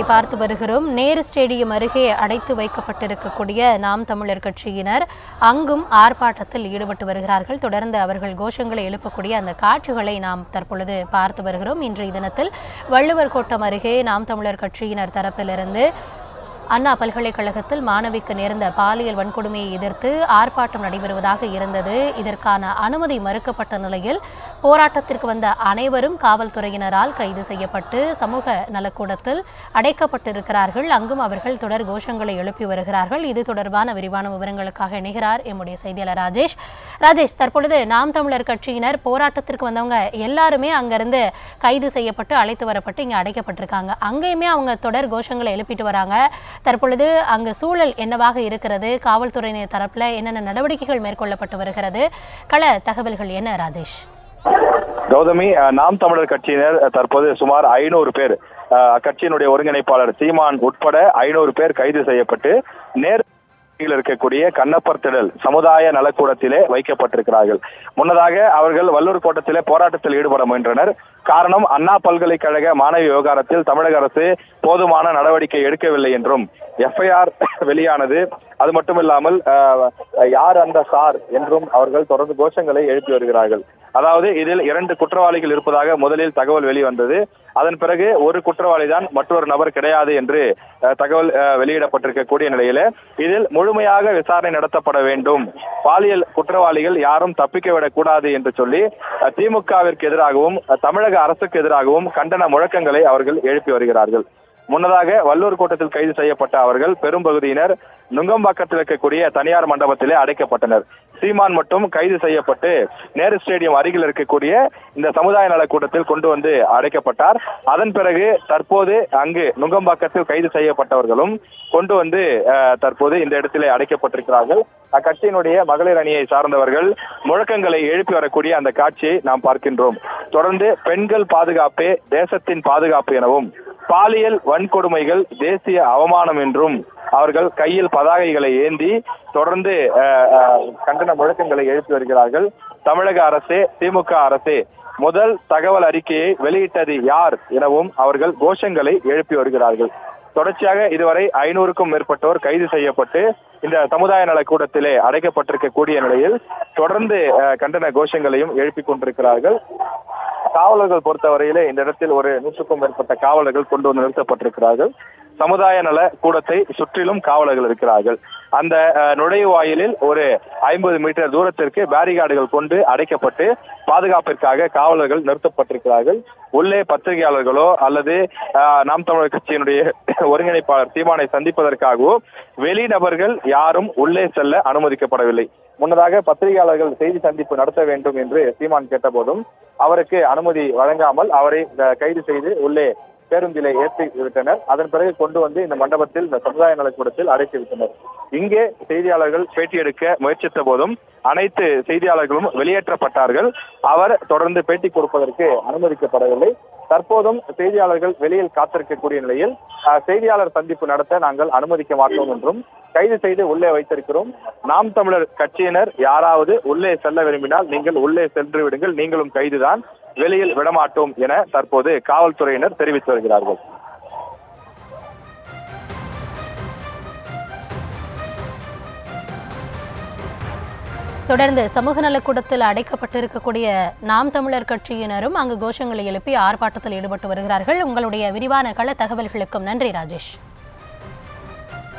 பார்த்து வருகிறோம். நேரு ஸ்டேடியம் அருகே அடைத்து வைக்கப்பட்டிருக்கக்கூடிய நாம் தமிழர் கட்சியினர் அங்கும் ஆர்ப்பாட்டத்தில் ஈடுபட்டு வருகிறார்கள். தொடர்ந்து அவர்கள் கோஷங்களை எழுப்பக்கூடிய அந்த காட்சிகளை நாம் தற்பொழுது பார்த்து வருகிறோம். இன்றைய தினத்தில் வள்ளுவர் கோட்டம் அருகே நாம் தமிழர் கட்சியினர் தரப்பிலிருந்து அண்ணா பல்கலைக்கழகத்தில் மாணவிக்கு நேர்ந்த பாலியல் வன்கொடுமையை எதிர்த்து ஆர்ப்பாட்டம் நடைபெறுவதாக இருந்தது. இதற்கான அனுமதி மறுக்கப்பட்ட நிலையில் போராட்டத்திற்கு வந்த அனைவரும் காவல்துறையினரால் கைது செய்யப்பட்டு சமூக நலக்கூடத்தில் அடைக்கப்பட்டிருக்கிறார்கள். அங்கும் அவர்கள் தொடர் கோஷங்களை எழுப்பி வருகிறார்கள். இது தொடர்பான விரிவான விவரங்களுக்காக இணைகிறார் எம்முடைய செய்தியாளர் ராஜேஷ். தற்பொழுது நாம் தமிழர் கட்சியினர் போராட்டத்திற்கு வந்தவங்க எல்லாருமே அங்கிருந்து கைது செய்யப்பட்டு அழைத்து வரப்பட்டு இங்கே அடைக்கப்பட்டிருக்காங்க. அங்கேயுமே அவங்க தொடர் கோஷங்களை எழுப்பிட்டு வராங்க. தற்பொழுது அங்கு சூழல் என்னவாக இருக்கிறது? காவல்துறையினர் தரப்புல என்னென்ன நடவடிக்கைகள் மேற்கொள்ளப்பட்டு வருகிறது? கள தகவல்கள் என்ன ராஜேஷ்? கௌதமி, நாம் தமிழர் கட்சியினர் தற்போது சுமார் 500 பேர், கட்சியினுடைய ஒருங்கிணைப்பாளர் சீமான் உட்பட 500 பேர் கைது செய்யப்பட்டு இருக்கக்கூடிய கண்ணப்பர் திடல் சமுதாய நலக்கூடத்திலே வைக்கப்பட்டிருக்கிறார்கள். முன்னதாக அவர்கள் வள்ளூர் கோட்டத்திலே போராட்டத்தில் ஈடுபட முயன்றனர். காரணம், அண்ணா பல்கலைக்கழக மாணவி விவகாரத்தில் தமிழக அரசு போதுமான நடவடிக்கை எடுக்கவில்லை என்றும் எஃப்ஐஆர் வெளியானது. அது மட்டுமில்லாமல் யார் அந்த சார் என்றும் அவர்கள் தொடர்ந்து கோஷங்களை எழுப்பி வருகிறார்கள். அதாவது இதில் 2 குற்றவாளிகள் இருப்பதாக முதலில் தகவல் வெளிவந்தது. அதன் பிறகு ஒரு குற்றவாளி தான், மற்றொரு நபர் கிடையாது என்று தகவல் வெளியிடப்பட்டிருக்கக்கூடிய நிலையில இதில் முழுமையாக விசாரணை நடத்தப்பட வேண்டும், பாலியல் குற்றவாளிகள் யாரும் தப்பிக்கவிடக் கூடாது என்று சொல்லி திமுகவிற்கு எதிராகவும் தமிழக அரசுக்கு எதிராகவும் கண்டன முழக்கங்களை அவர்கள் எழுப்பி வருகிறார்கள். முன்னதாக வள்ளூர் கோட்டத்தில் கைது செய்யப்பட்ட அவர்கள் பெரும்பகுதியினர் நுங்கம்பாக்கத்தில் இருக்கக்கூடிய தனியார் மண்டபத்திலே அடைக்கப்பட்டனர். சீமான் மட்டும் கைது செய்யப்பட்டு நேரு ஸ்டேடியம் அருகில் இருக்கக்கூடிய இந்த சமுதாய நல கூட்டத்தில் கொண்டு வந்து அடைக்கப்பட்டார். அதன் பிறகு தற்போது அங்கு நுங்கம்பாக்கத்தில் கைது செய்யப்பட்டவர்களும் கொண்டு வந்து தற்போது இந்த இடத்திலே அடைக்கப்பட்டிருக்கிறார்கள். அக்கட்சியினுடைய மகளிர் அணியை சார்ந்தவர்கள் முழக்கங்களை எழுப்பி வரக்கூடிய அந்த காட்சியை நாம் பார்க்கின்றோம். தொடர்ந்து பெண்கள் பாதுகாப்பே தேசத்தின் பாதுகாப்பு எனவும் பாலியல் வன்கொடுமைகள் தேசிய அவமானம் என்றும் அவர்கள் கையில் பதாகைகளை ஏந்தி தொடர்ந்து கண்டன முழக்கங்களை எழுப்பி வருகிறார்கள். தமிழக அரசே, திமுக அரசே, முதல் தகவல் அறிக்கையை வெளியிட்டது யார் எனவும் அவர்கள் கோஷங்களை எழுப்பி வருகிறார்கள். தொடர்ச்சியாக இதுவரை 500க்கும் மேற்பட்டோர் கைது செய்யப்பட்டு இந்த சமுதாய நல கூடத்திலே அடைக்கப்பட்டிருக்கக்கூடிய நிலையில் தொடர்ந்து கண்டன கோஷங்களையும் எழுப்பிக் கொண்டிருக்கிறார்கள். காவலர்கள் பொறுத்தவரையிலே இந்த இடத்தில் ஒரு 100க்கும் மேற்பட்ட காவலர்கள் கொண்டு வந்து நிறுத்தப்பட்டிருக்கிறார்கள். சமுதாய நல கூடத்தை சுற்றிலும் காவலர்கள் இருக்கிறார்கள். அந்த நுழைவாயிலில் ஒரு 50 மீட்டர் தூரத்திற்கு பேரிகார்டுகள் கொண்டு அடைக்கப்பட்டு பாதுகாப்பிற்காக காவலர்கள் நிறுத்தப்பட்டிருக்கிறார்கள். உள்ளே பத்திரிகையாளர்களோ அல்லது நாம் தமிழர் கட்சியினுடைய ஒருங்கிணைப்பாளர் சீமானை சந்திப்பதற்காகவோ வெளிநபர்கள் யாரும் உள்ளே செல்ல அனுமதிக்கப்படவில்லை. முன்னதாக பத்திரிகையாளர்கள் செய்தி சந்திப்பு நடத்த வேண்டும் என்று சீமான் கேட்டபோதும் அவருக்கு அனுமதி வழங்காமல் அவரை கைது செய்து உள்ளே பேருந்திலே ஏற்றி விட்டனர். அதன் பிறகு கொண்டு வந்து இந்த மண்டபத்தில், இந்த சமுதாய நலக்கூடத்தில் அடைத்து விட்டனர். இங்கே செய்தியாளர்கள் பேட்டி எடுக்க முயற்சித்த போதும் அனைத்து செய்தியாளர்களும் வெளியேற்றப்பட்டார்கள். அவர் தொடர்ந்து பேட்டி கொடுப்பதற்கு அனுமதிக்கப்படவில்லை. தற்போதும் செய்தியாளர்கள் வெளியில் காத்திருக்கக்கூடிய நிலையில் செய்தியாளர் சந்திப்பு நடத்த நாங்கள் அனுமதிக்க மாட்டோம் என்றும் கைது செய்து உள்ளே வைத்திருக்கிறோம். நாம் தமிழர் கட்சியினர் யாராவது உள்ளே செல்ல விரும்பினால் நீங்கள் உள்ளே சென்று விடுங்கள், நீங்களும் கைதுதான், வெளியில் விடமாட்டோம் என தற்போது காவல்துறையினர் தெரிவித்து வருகிறார்கள். தொடர்ந்து சமூக நலக்கூடத்தில் அடைக்கப்பட்டிருக்கக்கூடிய நாம் தமிழர் கட்சியினரும் அங்கு கோஷங்களை எழுப்பி ஆர்ப்பாட்டத்தில் ஈடுபட்டு வருகிறார்கள். உங்களுடைய விரிவான கள தகவல்களுக்கும் நன்றி ராஜேஷ்.